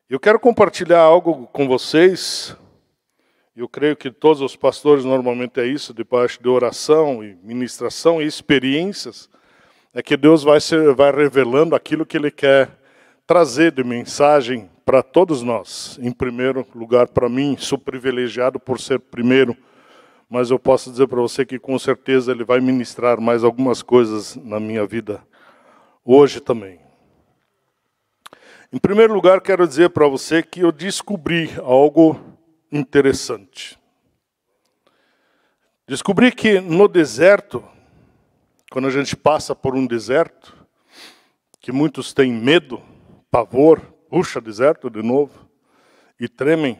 Eu quero compartilhar algo com vocês. Eu creio que todos os pastores normalmente é isso, debaixo de oração e ministração e experiências, é que Deus vai revelando aquilo que Ele quer trazer de mensagem para todos nós. Em primeiro lugar, para mim, sou privilegiado por ser primeiro, mas eu posso dizer para você que com certeza Ele vai ministrar mais algumas coisas na minha vida hoje também. Em primeiro lugar, quero dizer para você que eu descobri algo interessante. Descobri que no deserto, quando a gente passa por um deserto, que muitos têm medo, pavor, puxa, deserto de novo, e tremem,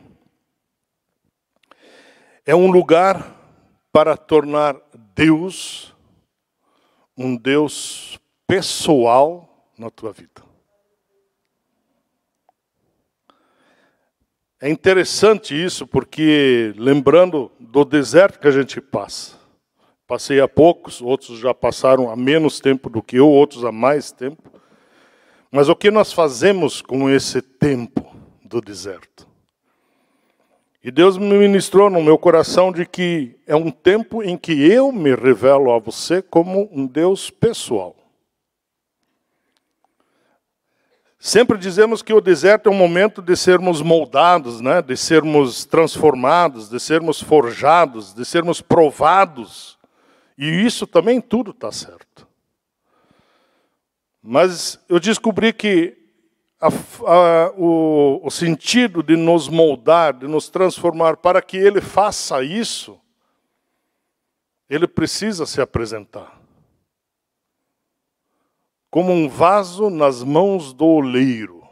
é um lugar para tornar Deus um Deus pessoal na tua vida. É interessante isso, porque lembrando do deserto que a gente passa. Passei há poucos, outros já passaram há menos tempo do que eu, outros há mais tempo. Mas o que nós fazemos com esse tempo do deserto? E Deus me ministrou no meu coração de que é um tempo em que eu me revelo a você como um Deus pessoal. Sempre dizemos que o deserto é um momento de sermos moldados, né? De sermos transformados, de sermos forjados, de sermos provados. E isso também tudo está certo. Mas eu descobri que o sentido de nos moldar, de nos transformar, para que Ele faça isso, Ele precisa se apresentar como um vaso nas mãos do oleiro.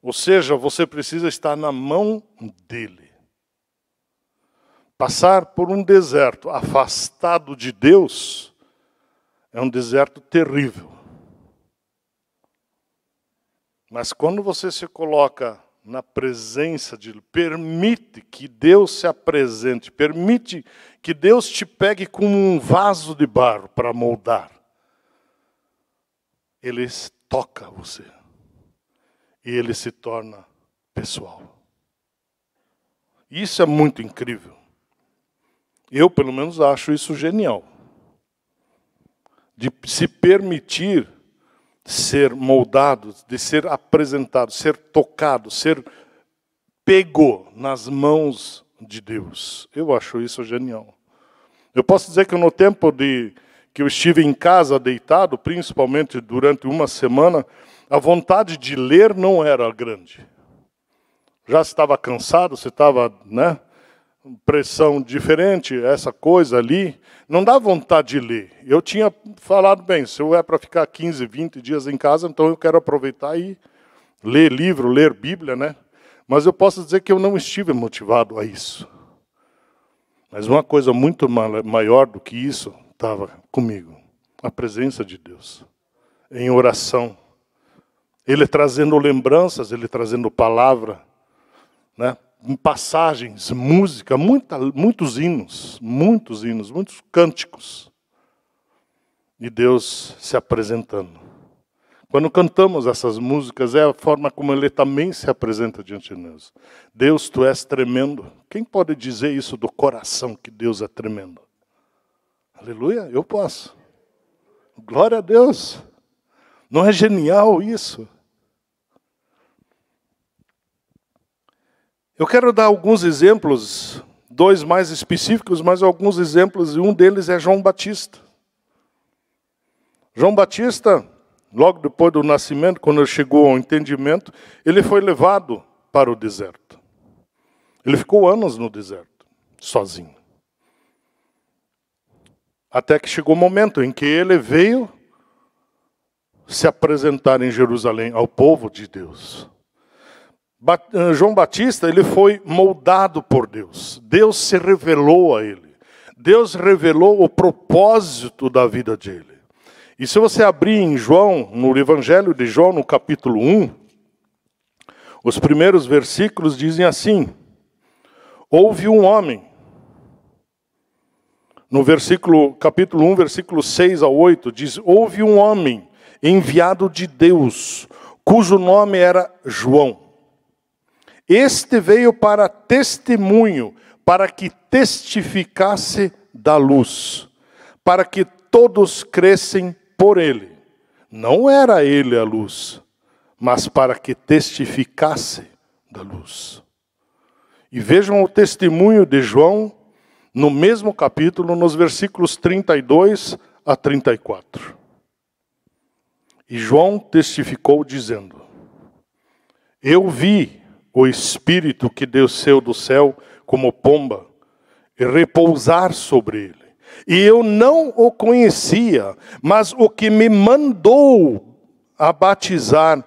Ou seja, você precisa estar na mão dele. Passar por um deserto afastado de Deus é um deserto terrível. Mas quando você se coloca na presença de Ele, permite que Deus se apresente, permite que Deus te pegue como um vaso de barro para moldar. Ele toca você. E Ele se torna pessoal. Isso é muito incrível. Eu, pelo menos, acho isso genial. De se permitir ser moldado, de ser apresentado, ser tocado, ser pego nas mãos de Deus. Eu acho isso genial. Eu posso dizer que no tempo que eu estive em casa deitado, principalmente durante uma semana, a vontade de ler não era grande. Já estava cansado, você estava, né, pressão diferente, essa coisa ali, não dá vontade de ler. Eu tinha falado, bem, se eu é para ficar 15, 20 dias em casa, então eu quero aproveitar e ler livro, ler Bíblia, né? Mas eu posso dizer que eu não estive motivado a isso. Mas uma coisa muito maior do que isso estava comigo, a presença de Deus, em oração. Ele trazendo lembranças, Ele trazendo palavra, né? Passagens, música, muitos hinos, muitos cânticos. E Deus se apresentando. Quando cantamos essas músicas, é a forma como Ele também se apresenta diante de nós. Deus, Tu és tremendo. Quem pode dizer isso do coração, que Deus é tremendo? Aleluia, eu posso. Glória a Deus. Não é genial isso? Eu quero dar alguns exemplos, dois mais específicos, mas alguns exemplos, e um deles é João Batista. João Batista, logo depois do nascimento, quando ele chegou ao entendimento, ele foi levado para o deserto. Ele ficou anos no deserto, sozinho. Até que chegou o momento em que ele veio se apresentar em Jerusalém ao povo de Deus. João Batista, ele foi moldado por Deus. Deus se revelou a ele. Deus revelou o propósito da vida dele. E se você abrir em João, no Evangelho de João, no capítulo 1, os primeiros versículos dizem assim: houve um homem. No capítulo 1, versículo 6 a 8, diz: houve um homem enviado de Deus, cujo nome era João. Este veio para testemunho, para que testificasse da luz, para que todos crescem por ele. Não era ele a luz, mas para que testificasse da luz. E vejam o testemunho de João, no mesmo capítulo, nos versículos 32 a 34. E João testificou dizendo: eu vi o Espírito que desceu do céu como pomba e repousar sobre ele. E eu não o conhecia, mas o que me mandou a batizar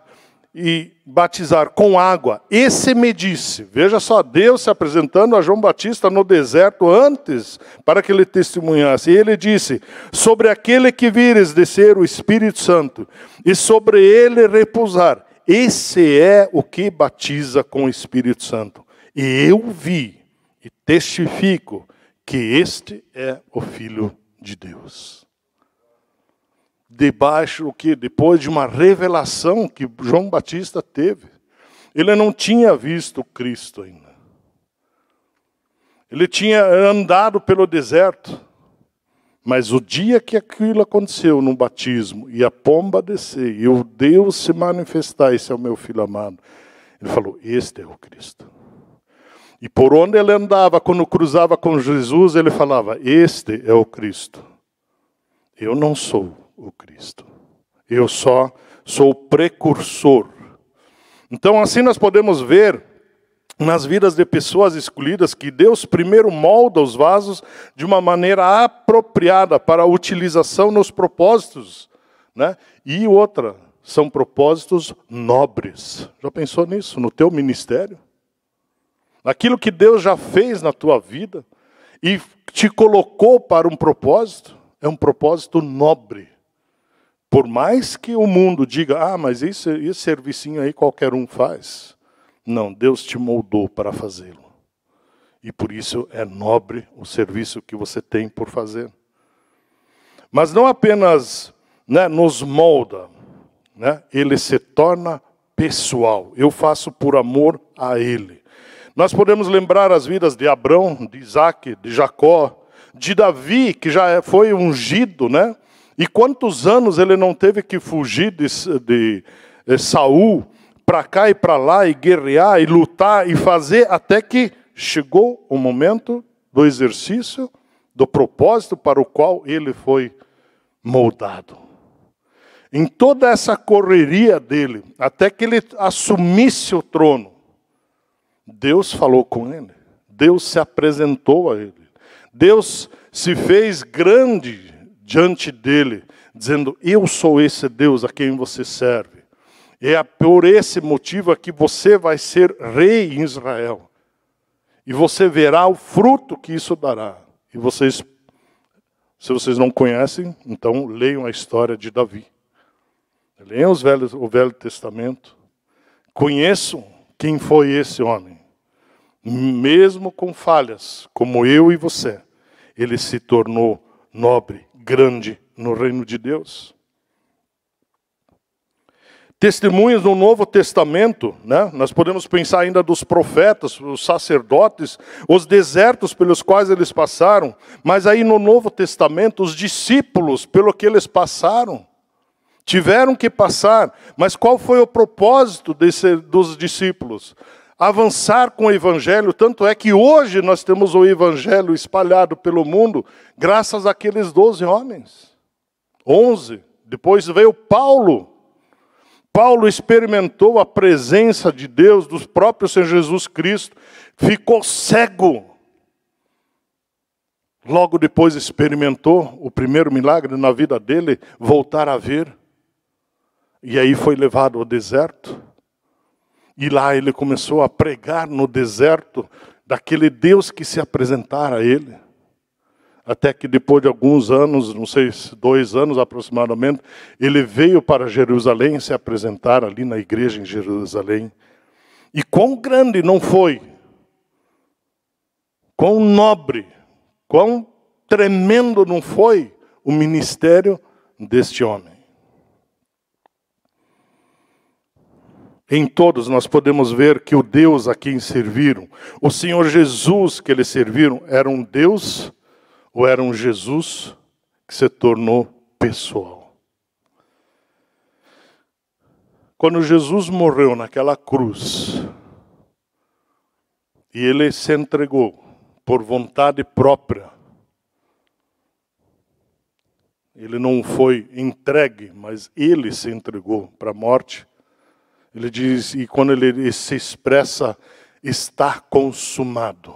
com água, esse me disse, veja só, Deus se apresentando a João Batista no deserto antes, para que ele testemunhasse. E ele disse: sobre aquele que vires descer o Espírito Santo, e sobre ele repousar, esse é o que batiza com o Espírito Santo. E eu vi e testifico que este é o Filho de Deus. Depois de uma revelação que João Batista teve, ele não tinha visto Cristo ainda. Ele tinha andado pelo deserto, mas o dia que aquilo aconteceu no batismo, e a pomba descer, e o Deus se manifestar, esse é o meu filho amado, ele falou: este é o Cristo. E por onde ele andava, quando cruzava com Jesus, ele falava: este é o Cristo. Eu não sou o Cristo. Eu só sou o precursor. Então assim nós podemos ver nas vidas de pessoas escolhidas que Deus primeiro molda os vasos de uma maneira apropriada para a utilização nos propósitos, né? E outra, são propósitos nobres. Já pensou nisso no teu ministério? Aquilo que Deus já fez na tua vida e te colocou para um propósito, é um propósito nobre. Por mais que o mundo diga: mas esse servicinho aí qualquer um faz. Não, Deus te moldou para fazê-lo. E por isso é nobre o serviço que você tem por fazer. Mas não apenas, né, nos molda, né, ele se torna pessoal. Eu faço por amor a ele. Nós podemos lembrar as vidas de Abrão, de Isaac, de Jacó, de Davi, que já foi ungido, né? E quantos anos ele não teve que fugir de Saul, para cá e para lá, e guerrear, e lutar, e fazer, até que chegou o momento do exercício, do propósito para o qual ele foi moldado. Em toda essa correria dele, até que ele assumisse o trono, Deus falou com ele, Deus se apresentou a ele, Deus se fez grande diante dele, dizendo: eu sou esse Deus a quem você serve. É por esse motivo que você vai ser rei em Israel. E você verá o fruto que isso dará. E vocês, se vocês não conhecem, então leiam a história de Davi. Leiam o Velho Testamento. Conheçam quem foi esse homem. Mesmo com falhas, como eu e você, ele se tornou nobre, grande no reino de Deus. Testemunhos no Novo Testamento, né? Nós podemos pensar ainda dos profetas, os sacerdotes, os desertos pelos quais eles passaram, mas aí no Novo Testamento, os discípulos, pelo que eles passaram, tiveram que passar, mas qual foi o propósito dos discípulos? Avançar com o Evangelho, tanto é que hoje nós temos o Evangelho espalhado pelo mundo, graças àqueles 12 homens, 11, depois veio Paulo. Paulo experimentou a presença de Deus, do próprio Senhor Jesus Cristo, ficou cego. Logo depois experimentou o primeiro milagre na vida dele, voltar a ver. E aí foi levado ao deserto. E lá ele começou a pregar no deserto daquele Deus que se apresentara a ele. Até que depois de alguns anos, não sei, 2 anos aproximadamente, ele veio para Jerusalém se apresentar ali na igreja em Jerusalém. E quão grande não foi, quão nobre, quão tremendo não foi o ministério deste homem. Em todos nós podemos ver que o Deus a quem serviram, o Senhor Jesus que eles serviram, era um Deus ou era um Jesus que se tornou pessoal. Quando Jesus morreu naquela cruz, e ele se entregou por vontade própria, ele não foi entregue, mas ele se entregou para a morte. Ele diz, e quando ele se expressa, está consumado.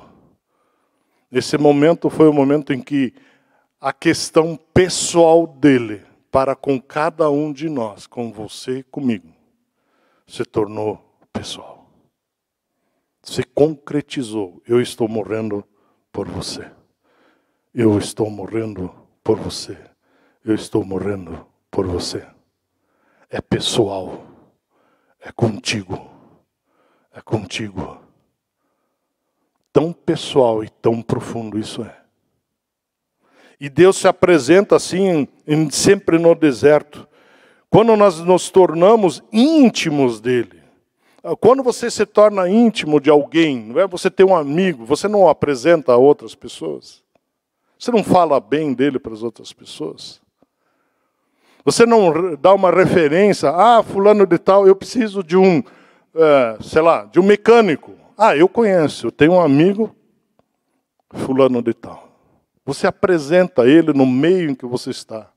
Esse momento foi o momento em que a questão pessoal dele, para com cada um de nós, com você e comigo, se tornou pessoal. Se concretizou. Eu estou morrendo por você. Eu estou morrendo por você. Eu estou morrendo por você. É pessoal. É contigo. É contigo. Tão pessoal e tão profundo isso é. E Deus se apresenta assim, sempre no deserto. Quando nós nos tornamos íntimos dele. Quando você se torna íntimo de alguém, não é? Você tem um amigo, você não o apresenta a outras pessoas. Você não fala bem dele para as outras pessoas. Você não dá uma referência, fulano de tal, eu preciso de um, de um mecânico. Eu conheço, eu tenho um amigo, fulano de tal. Você apresenta ele no meio em que você está.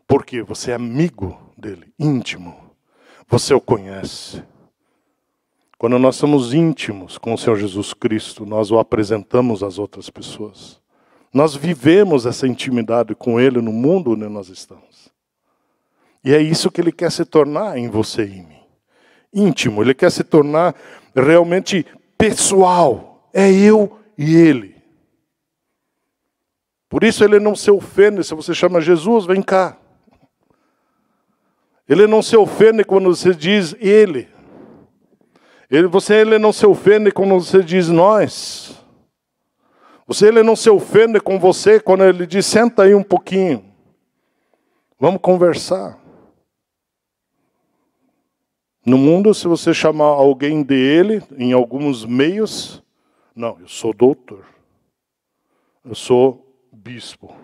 Porque você é amigo dele, íntimo. Você o conhece. Quando nós somos íntimos com o Senhor Jesus Cristo, nós o apresentamos às outras pessoas. Nós vivemos essa intimidade com ele no mundo onde nós estamos. E é isso que ele quer se tornar em você e em mim. Íntimo, ele quer se tornar realmente pessoal. É eu e ele. Por isso ele não se ofende se você chama Jesus, vem cá. Ele não se ofende quando você diz ele. Ele não se ofende quando você diz nós. Ele não se ofende com você quando ele diz senta aí um pouquinho. Vamos conversar. No mundo, se você chamar alguém de ele, em alguns meios, não, eu sou doutor. Eu sou bispo.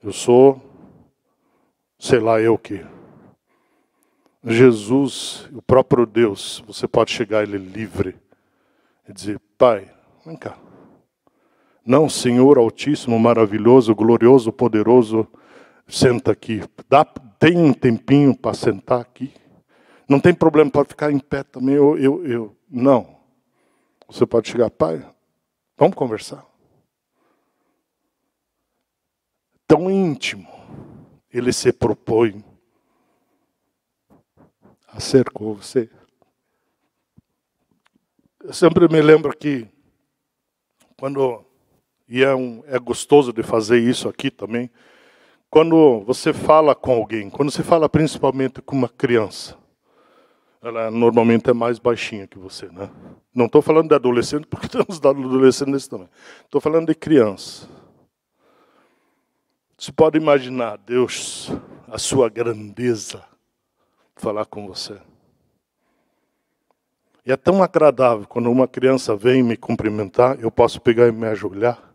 Eu sou, sei lá eu o quê. Jesus, o próprio Deus, você pode chegar a ele livre e dizer, Pai, vem cá. Não, Senhor Altíssimo, maravilhoso, glorioso, poderoso, senta aqui. Tem um tempinho para sentar aqui? Não tem problema, pode ficar em pé também. Não. Você pode chegar, Pai, vamos conversar. Tão íntimo, ele se propõe a ser com você. Eu sempre me lembro que, é gostoso de fazer isso aqui também, quando você fala com alguém, quando você fala principalmente com uma criança, ela normalmente é mais baixinha que você, né? Não estou falando de adolescente, porque temos adolescentes também. Estou falando de criança. Você pode imaginar Deus, a sua grandeza, falar com você. E é tão agradável quando uma criança vem me cumprimentar, eu posso pegar e me ajoelhar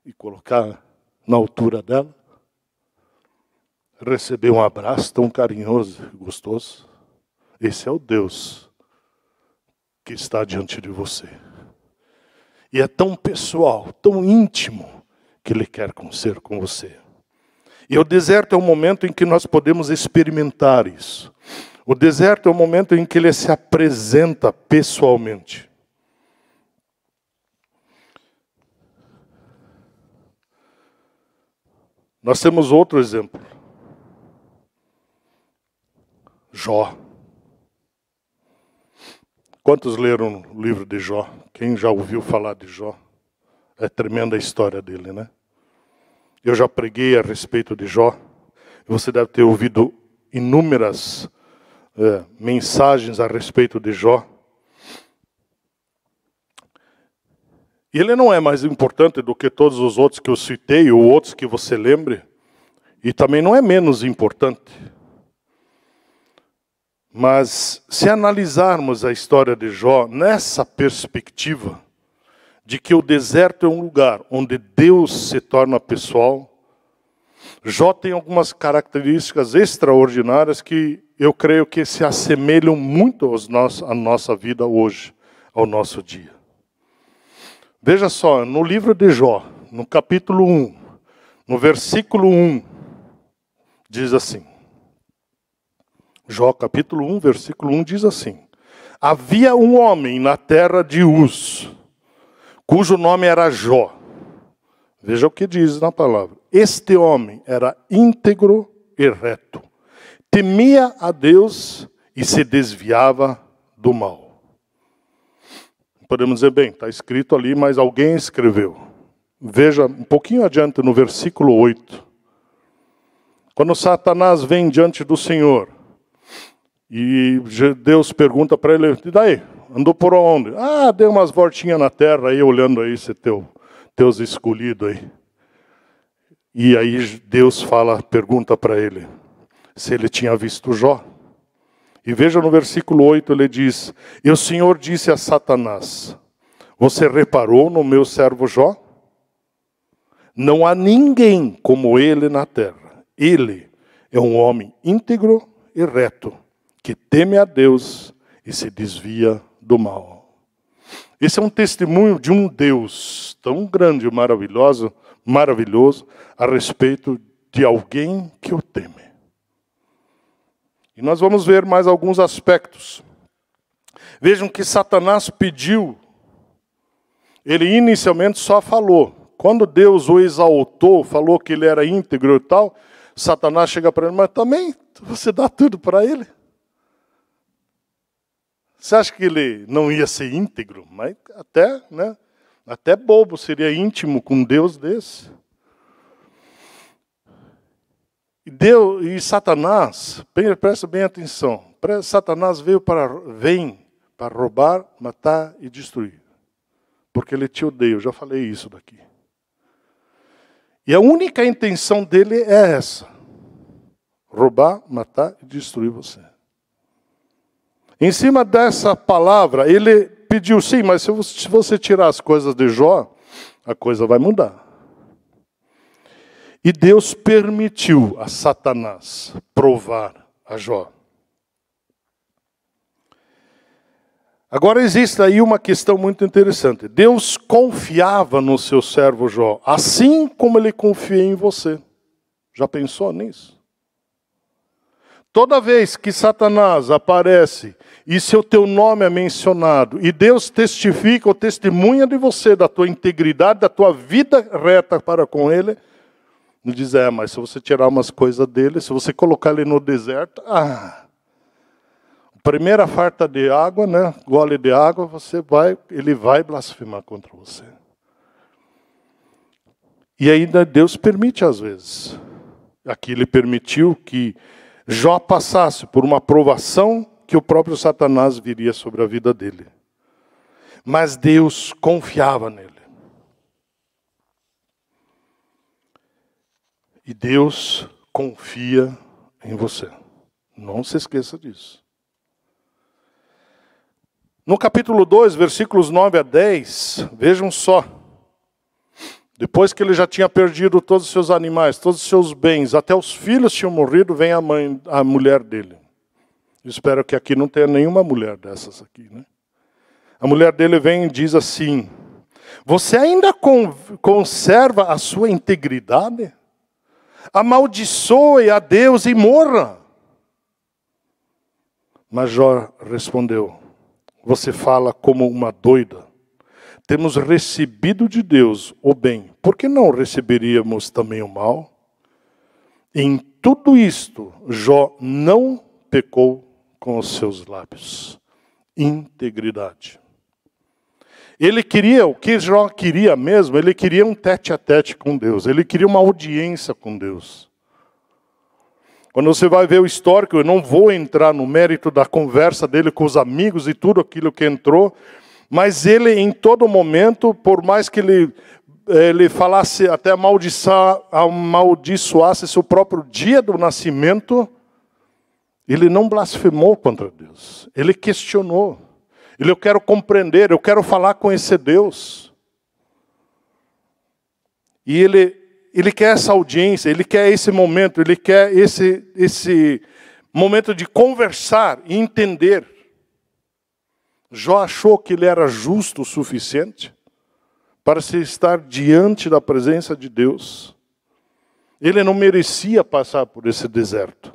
e colocar na altura dela, receber um abraço tão carinhoso e gostoso. Esse é o Deus que está diante de você. E é tão pessoal, tão íntimo, que Ele quer ser com você. E o deserto é o momento em que nós podemos experimentar isso. O deserto é o momento em que Ele se apresenta pessoalmente. Nós temos outro exemplo. Jó. Quantos leram o livro de Jó? Quem já ouviu falar de Jó? É tremenda a história dele, né? Eu já preguei a respeito de Jó. Você deve ter ouvido inúmeras mensagens a respeito de Jó. E ele não é mais importante do que todos os outros que eu citei, ou outros que você lembre. E também não é menos importante. Mas se analisarmos a história de Jó nessa perspectiva de que o deserto é um lugar onde Deus se torna pessoal, Jó tem algumas características extraordinárias que eu creio que se assemelham muito à nossa vida hoje, ao nosso dia. Veja só, no livro de Jó, no capítulo 1, no versículo 1, diz assim. Jó, capítulo 1, versículo 1, diz assim. Havia um homem na terra de Uz, cujo nome era Jó. Veja o que diz na palavra. Este homem era íntegro e reto. Temia a Deus e se desviava do mal. Podemos dizer, bem, está escrito ali, mas alguém escreveu. Veja um pouquinho adiante no versículo 8. Quando Satanás vem diante do Senhor, e Deus pergunta para ele, e daí? Andou por onde? Ah, dei umas voltinhas na terra aí, olhando aí esse teus escolhidos aí. E aí Deus pergunta para ele, se ele tinha visto Jó. E veja no versículo 8, ele diz, e o Senhor disse a Satanás, você reparou no meu servo Jó? Não há ninguém como ele na terra. Ele é um homem íntegro e reto, que teme a Deus e se desvia do mal. Esse é um testemunho de um Deus tão grande e maravilhoso a respeito de alguém que o teme. E nós vamos ver mais alguns aspectos. Vejam que Satanás pediu, ele inicialmente só falou. Quando Deus o exaltou, falou que ele era íntegro e tal, Satanás chega para ele, mas também você dá tudo para ele? Você acha que ele não ia ser íntegro? Mas até bobo seria íntimo com um Deus desse. E Satanás, presta bem atenção, Satanás vem para roubar, matar e destruir. Porque ele te odeia, eu já falei isso daqui. E a única intenção dele é essa. Roubar, matar e destruir você. Em cima dessa palavra, ele pediu, sim, mas se você tirar as coisas de Jó, a coisa vai mudar. E Deus permitiu a Satanás provar a Jó. Agora existe aí uma questão muito interessante. Deus confiava no seu servo Jó, assim como ele confia em você. Já pensou nisso? Toda vez que Satanás aparece e se o teu nome é mencionado, e Deus testifica ou testemunha de você, da tua integridade, da tua vida reta para com ele, ele diz, mas se você tirar umas coisas dele, se você colocar ele no deserto, primeira farta de água, gole de água, ele vai blasfemar contra você. E ainda Deus permite às vezes. Aqui ele permitiu que Jó passasse por uma provação que o próprio Satanás viria sobre a vida dele. Mas Deus confiava nele. E Deus confia em você. Não se esqueça disso. No capítulo 2, versículos 9 a 10, vejam só. Depois que ele já tinha perdido todos os seus animais, todos os seus bens, até os filhos tinham morrido, vem a mulher dele. Eu espero que aqui não tenha nenhuma mulher dessas aqui, A mulher dele vem e diz assim, você ainda conserva a sua integridade? Amaldiçoe a Deus e morra. Mas Jó respondeu, você fala como uma doida. Temos recebido de Deus o bem, por que não receberíamos também o mal? Em tudo isto, Jó não pecou com os seus lábios. Integridade. Ele queria, o que Jó queria mesmo, ele queria um tete-a-tete com Deus. Ele queria uma audiência com Deus. Quando você vai ver o histórico, eu não vou entrar no mérito da conversa dele com os amigos e tudo aquilo que entrou, mas ele em todo momento, por mais que ele falasse, até amaldiçoasse seu próprio dia do nascimento, ele não blasfemou contra Deus. Ele questionou. Eu quero compreender, eu quero falar com esse Deus. E ele quer essa audiência, ele quer esse momento, ele quer esse momento de conversar e entender. Jó achou que ele era justo o suficiente para se estar diante da presença de Deus. Ele não merecia passar por esse deserto.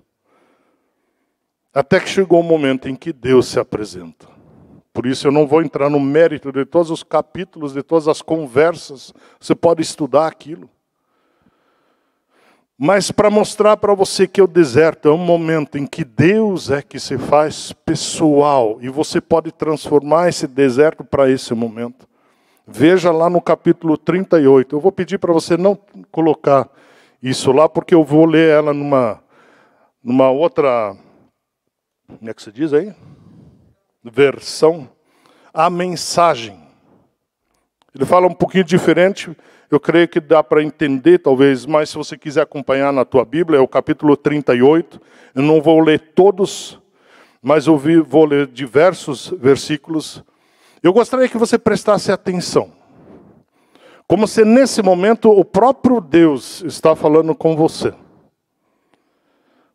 Até que chegou o momento em que Deus se apresenta. Por isso eu não vou entrar no mérito de todos os capítulos, de todas as conversas. Você pode estudar aquilo. Mas para mostrar para você que o deserto é um momento em que Deus é que se faz pessoal. E você pode transformar esse deserto para esse momento. Veja lá no capítulo 38. Eu vou pedir para você não colocar isso lá, porque eu vou ler ela numa outra... Como é que se diz aí? Versão. A mensagem. Ele fala um pouquinho diferente. Eu creio que dá para entender, talvez, mas se você quiser acompanhar na tua Bíblia, é o capítulo 38. Eu não vou ler todos, mas vou ler diversos versículos. Eu gostaria que você prestasse atenção. Como se nesse momento o próprio Deus está falando com você.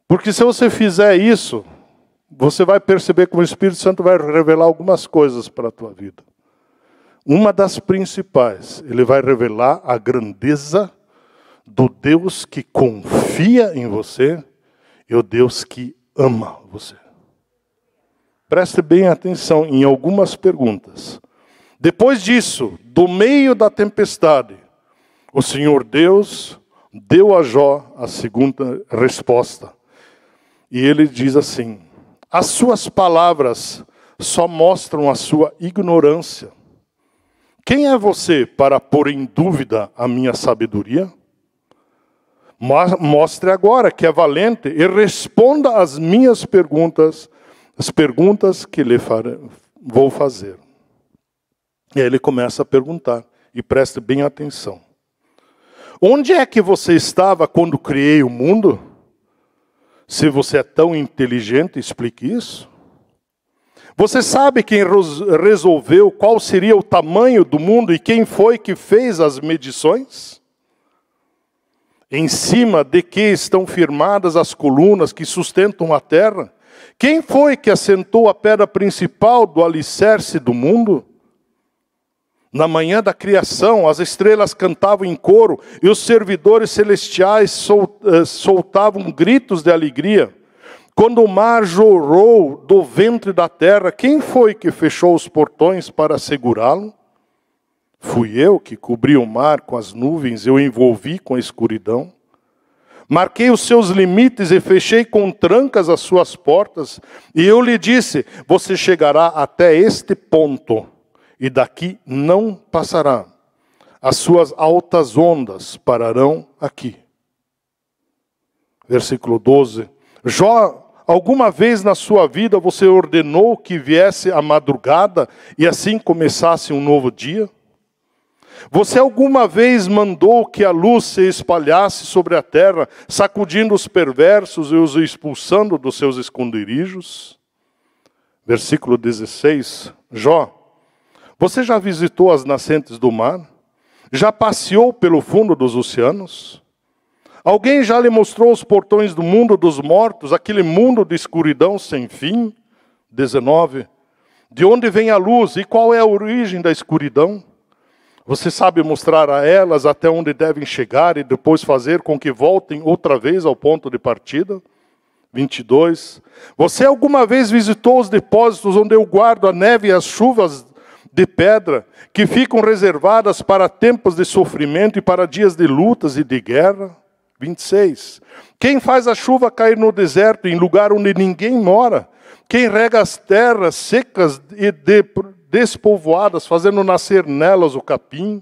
Porque se você fizer isso, você vai perceber que o Espírito Santo vai revelar algumas coisas para a tua vida. Uma das principais, ele vai revelar a grandeza do Deus que confia em você e o Deus que ama você. Preste bem atenção em algumas perguntas. Depois disso, do meio da tempestade, o Senhor Deus deu a Jó a segunda resposta. E ele diz assim: as suas palavras só mostram a sua ignorância. Quem é você para pôr em dúvida a minha sabedoria? Mostre agora que é valente e responda às minhas perguntas, as perguntas que lhe vou fazer. E aí ele começa a perguntar, e preste bem atenção. Onde é que você estava quando criei o mundo? Se você é tão inteligente, explique isso. Você sabe quem resolveu qual seria o tamanho do mundo e quem foi que fez as medições? Em cima de que estão firmadas as colunas que sustentam a terra? Quem foi que assentou a pedra principal do alicerce do mundo? Na manhã da criação, as estrelas cantavam em coro e os servidores celestiais soltavam gritos de alegria. Quando o mar jorrou do ventre da terra, quem foi que fechou os portões para segurá-lo? Fui eu que cobri o mar com as nuvens e o envolvi com a escuridão. Marquei os seus limites e fechei com trancas as suas portas. E eu lhe disse, você chegará até este ponto e daqui não passará. As suas altas ondas pararão aqui. Versículo 12. Jó, alguma vez na sua vida você ordenou que viesse a madrugada e assim começasse um novo dia? Você alguma vez mandou que a luz se espalhasse sobre a terra, sacudindo os perversos e os expulsando dos seus esconderijos? Versículo 16. Jó, você já visitou as nascentes do mar? Já passeou pelo fundo dos oceanos? Alguém já lhe mostrou os portões do mundo dos mortos, aquele mundo de escuridão sem fim? 19. De onde vem a luz e qual é a origem da escuridão? Você sabe mostrar a elas até onde devem chegar e depois fazer com que voltem outra vez ao ponto de partida? 22. Você alguma vez visitou os depósitos onde eu guardo a neve e as chuvas de pedra, que ficam reservadas para tempos de sofrimento e para dias de lutas e de guerra? 26. Quem faz a chuva cair no deserto, em lugar onde ninguém mora? Quem rega as terras secas e despovoadas, fazendo nascer nelas o capim?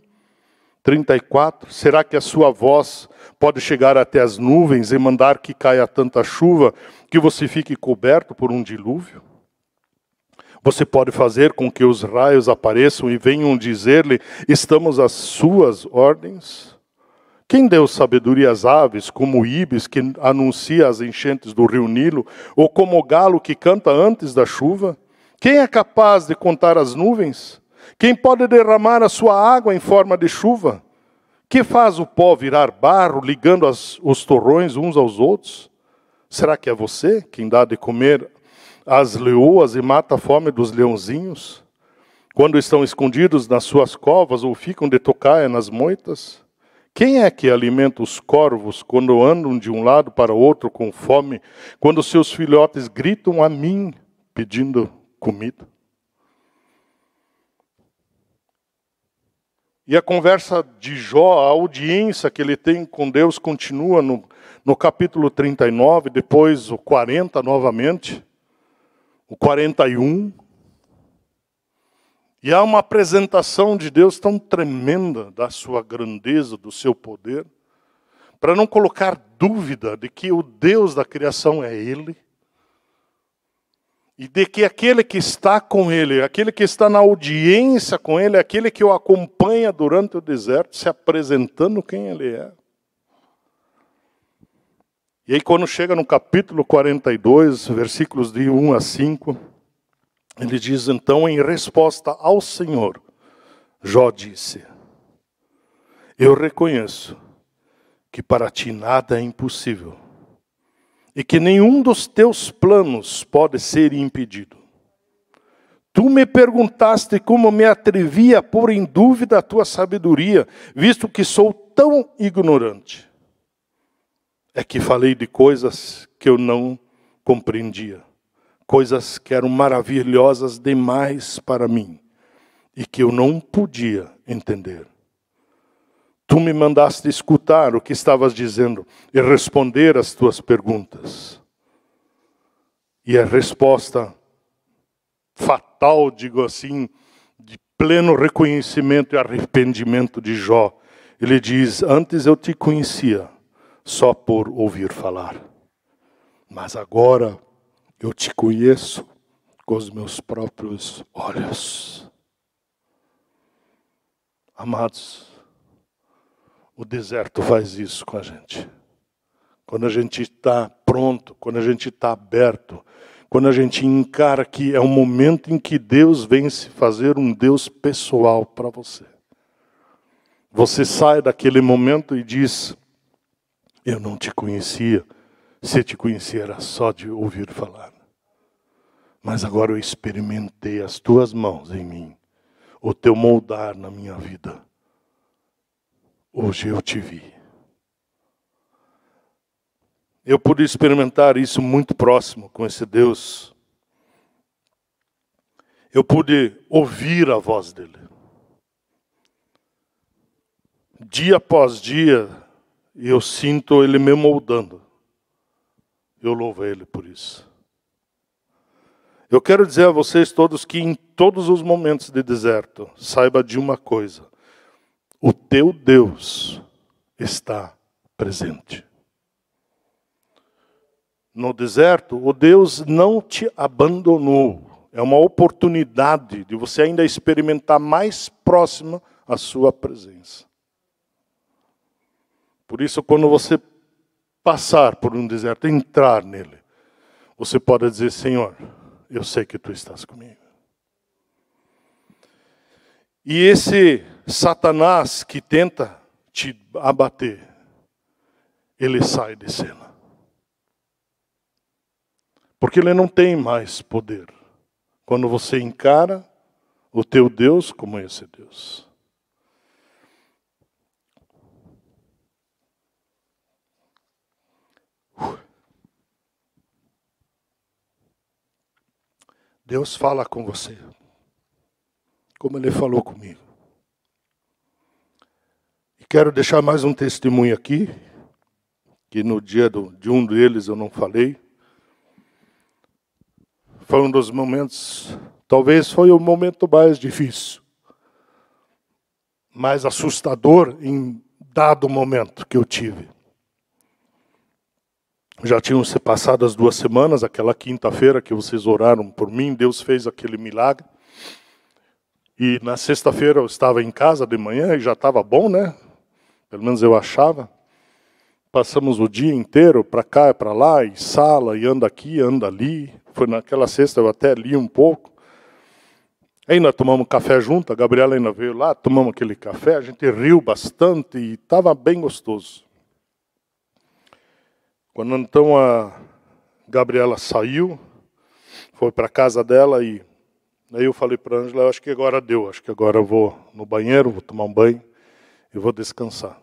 34. Será que a sua voz pode chegar até as nuvens e mandar que caia tanta chuva que você fique coberto por um dilúvio? Você pode fazer com que os raios apareçam e venham dizer-lhe, estamos às suas ordens? Quem deu sabedoria às aves, como o íbis que anuncia as enchentes do rio Nilo, ou como o galo que canta antes da chuva? Quem é capaz de contar as nuvens? Quem pode derramar a sua água em forma de chuva? Que faz o pó virar barro, ligando os torrões uns aos outros? Será que é você quem dá de comer às leoas e mata a fome dos leãozinhos? Quando estão escondidos nas suas covas ou ficam de tocaia nas moitas? Quem é que alimenta os corvos quando andam de um lado para o outro com fome, quando seus filhotes gritam a mim pedindo comida? E a conversa de Jó, a audiência que ele tem com Deus continua no capítulo 39, depois o 40 novamente, o 41. E há uma apresentação de Deus tão tremenda da sua grandeza, do seu poder, para não colocar dúvida de que o Deus da criação é Ele, e de que aquele que está com Ele, aquele que está na audiência com Ele, aquele que o acompanha durante o deserto, se apresentando quem Ele é. E aí quando chega no capítulo 42, versículos de 1 a 5, ele diz, então, em resposta ao Senhor, Jó disse, eu reconheço que para ti nada é impossível e que nenhum dos teus planos pode ser impedido. Tu me perguntaste como me atrevi a pôr em dúvida a tua sabedoria, visto que sou tão ignorante. É que falei de coisas que eu não compreendia. Coisas que eram maravilhosas demais para mim e que eu não podia entender. Tu me mandaste escutar o que estavas dizendo e responder às tuas perguntas. E a resposta fatal, digo assim, de pleno reconhecimento e arrependimento de Jó, ele diz, antes eu te conhecia só por ouvir falar, mas agora eu te conheço com os meus próprios olhos. Amados, o deserto faz isso com a gente. Quando a gente está pronto, quando a gente está aberto, quando a gente encara que é um momento em que Deus vem se fazer um Deus pessoal para você. Você sai daquele momento e diz, eu não te conhecia. Se te conhecia era só de ouvir falar. Mas agora eu experimentei as tuas mãos em mim. O teu moldar na minha vida. Hoje eu te vi. Eu pude experimentar isso muito próximo com esse Deus. Eu pude ouvir a voz dele. Dia após dia, eu sinto ele me moldando. Eu louvo ele por isso. Eu quero dizer a vocês todos que em todos os momentos de deserto, saiba de uma coisa. O teu Deus está presente. No deserto, o Deus não te abandonou. É uma oportunidade de você ainda experimentar mais próxima a sua presença. Por isso, quando você passar por um deserto, entrar nele, você pode dizer, Senhor, eu sei que tu estás comigo. E esse Satanás que tenta te abater, ele sai de cena. Porque ele não tem mais poder. Quando você encara o teu Deus como esse Deus. Deus fala com você, como Ele falou comigo. E quero deixar mais um testemunho aqui, que no dia de um deles eu não falei. Foi um dos momentos, talvez foi o momento mais difícil, mais assustador em dado momento que eu tive. Já tinham se passado as 2 semanas, aquela quinta-feira que vocês oraram por mim, Deus fez aquele milagre. E na sexta-feira eu estava em casa de manhã e já estava bom, né? pelo menos eu achava. Passamos o dia inteiro para cá e para lá, e sala, e anda aqui, anda ali. Foi naquela sexta, eu até li um pouco. Ainda tomamos café junto, a Gabriela ainda veio lá, tomamos aquele café, a gente riu bastante e estava bem gostoso. Quando então a Gabriela saiu, foi para a casa dela e aí eu falei para a Ângela, acho que agora deu, acho que agora eu vou no banheiro, vou tomar um banho e vou descansar.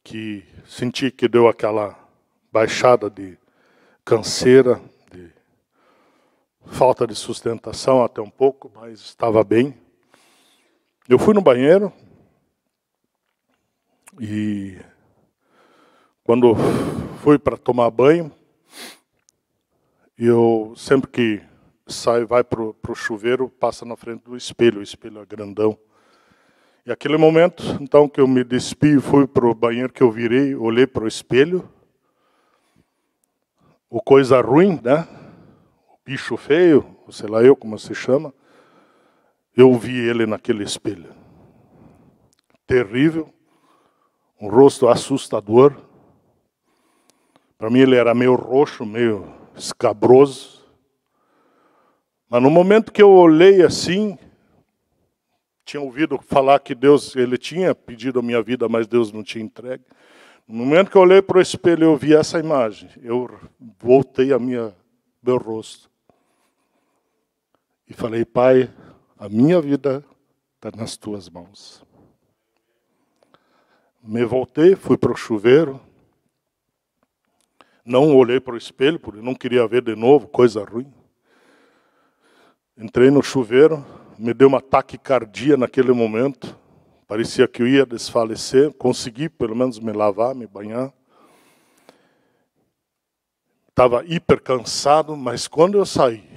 Que senti que deu aquela baixada de canseira, de falta de sustentação até um pouco, mas estava bem. Eu fui no banheiro e quando fui para tomar banho, eu sempre que saio, vai para o chuveiro, passa na frente do espelho, o espelho é grandão. E aquele momento, então, que eu me despi, fui para o banheiro, que eu virei, olhei para o espelho, o coisa ruim, né? O bicho feio, sei lá eu como se chama, eu vi ele naquele espelho. Terrível, um rosto assustador. Para mim ele era meio roxo, meio escabroso. Mas no momento que eu olhei assim, tinha ouvido falar que Deus, ele tinha pedido a minha vida, mas Deus não tinha entregue. No momento que eu olhei para o espelho, eu vi essa imagem. Eu voltei a meu rosto. E falei, Pai, a minha vida está nas tuas mãos. Me voltei, fui para o chuveiro. Não olhei para o espelho, porque não queria ver de novo, coisa ruim. Entrei no chuveiro, me deu uma taquicardia naquele momento. Parecia que eu ia desfalecer. Consegui pelo menos me lavar, me banhar. Estava hiper cansado, mas quando eu saí,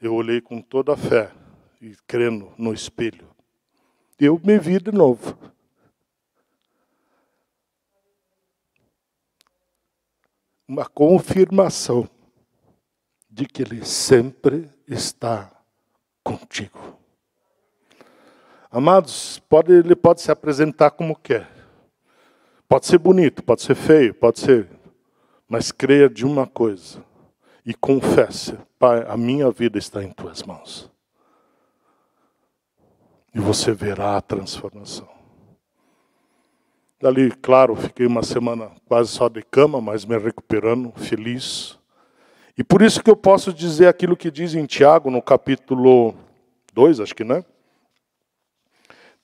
eu olhei com toda a fé e crendo no espelho. Eu me vi de novo. Uma confirmação de que Ele sempre está contigo. Amados, ele pode se apresentar como quer. Pode ser bonito, pode ser feio, pode ser... Mas creia de uma coisa e confesse, Pai, a minha vida está em tuas mãos. E você verá a transformação. Dali, claro, fiquei uma semana quase só de cama, mas me recuperando, feliz. E por isso que eu posso dizer aquilo que diz em Tiago, no capítulo 2, acho que, né?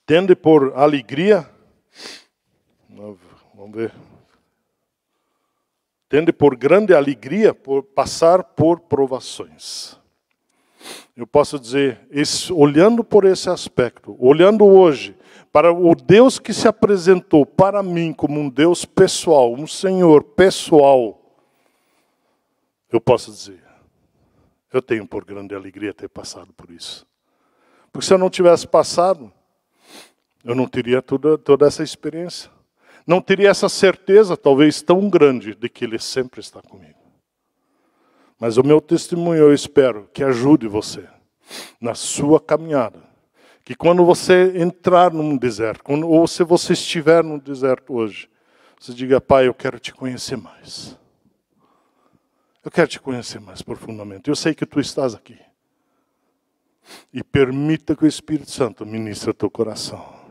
Tende por alegria, vamos ver. Tende por grande alegria por passar por provações. Eu posso dizer, olhando por esse aspecto, olhando hoje para o Deus que se apresentou para mim como um Deus pessoal, um Senhor pessoal, eu posso dizer, eu tenho por grande alegria ter passado por isso. Porque se eu não tivesse passado, eu não teria toda essa experiência. Não teria essa certeza, talvez tão grande, de que Ele sempre está comigo. Mas o meu testemunho, eu espero que ajude você na sua caminhada. Que quando você entrar num deserto, ou se você estiver num deserto hoje, você diga, Pai, eu quero te conhecer mais. Eu quero te conhecer mais profundamente. Eu sei que tu estás aqui. E permita que o Espírito Santo ministre o teu coração.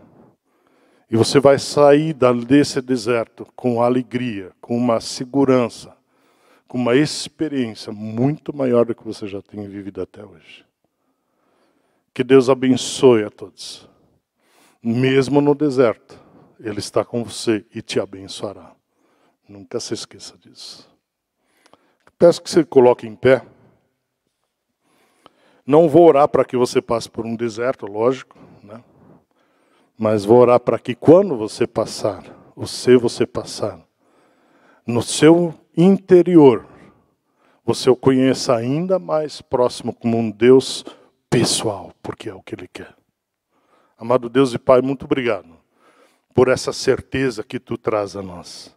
E você vai sair desse deserto com alegria, com uma segurança, com uma experiência muito maior do que você já tem vivido até hoje. Que Deus abençoe a todos. Mesmo no deserto, Ele está com você e te abençoará. Nunca se esqueça disso. Peço que você coloque em pé. Não vou orar para que você passe por um deserto, lógico, né? Mas vou orar para que quando você passar, você passar, no seu interior, você o conheça ainda mais próximo como um Deus pessoal, porque é o que Ele quer. Amado Deus e Pai, muito obrigado por essa certeza que Tu traz a nós.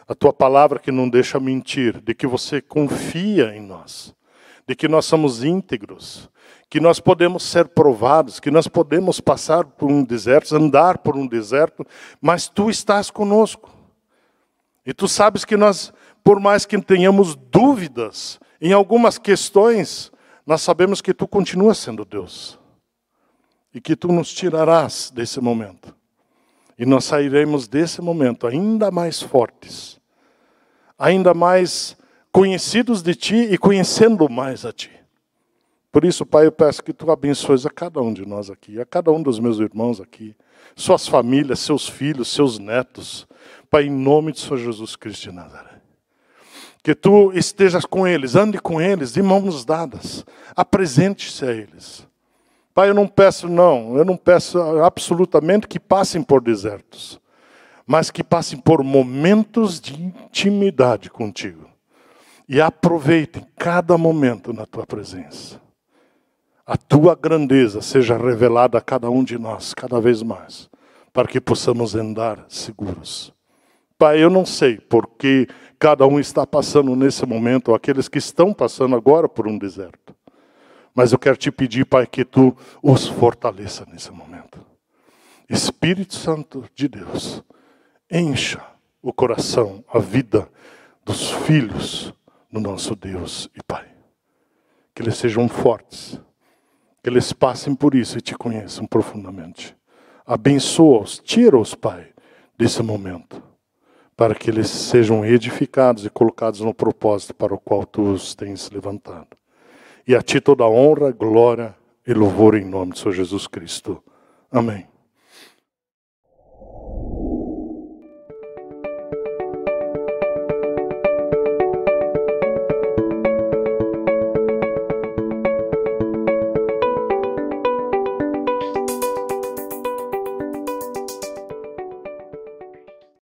A Tua palavra que não deixa mentir, de que você confia em nós, de que nós somos íntegros, que nós podemos ser provados, que nós podemos passar por um deserto, andar por um deserto, mas Tu estás conosco. E Tu sabes que nós, por mais que tenhamos dúvidas em algumas questões, nós sabemos que Tu continuas sendo Deus. E que Tu nos tirarás desse momento. E nós sairemos desse momento ainda mais fortes, ainda mais conhecidos de Ti e conhecendo mais a Ti. Por isso, Pai, eu peço que Tu abençoes a cada um de nós aqui, a cada um dos meus irmãos aqui, suas famílias, seus filhos, seus netos. Pai, em nome de Senhor Jesus Cristo de Nazaré. Que Tu estejas com eles, ande com eles, de mãos dadas. Apresente-se a eles. Pai, eu não peço absolutamente que passem por desertos, mas que passem por momentos de intimidade contigo. E aproveitem cada momento na Tua presença. A Tua grandeza seja revelada a cada um de nós, cada vez mais, para que possamos andar seguros. Pai, eu não sei por que cada um está passando nesse momento, ou aqueles que estão passando agora por um deserto. Mas eu quero Te pedir, Pai, que Tu os fortaleça nesse momento. Espírito Santo de Deus, encha o coração, a vida dos filhos do nosso Deus e Pai. Que eles sejam fortes. Que eles passem por isso e Te conheçam profundamente. Abençoa-os, tira-os, Pai, desse momento. Para que eles sejam edificados e colocados no propósito para o qual Tu os tens levantado. E a Ti toda a honra, glória e louvor em nome de Senhor Jesus Cristo. Amém.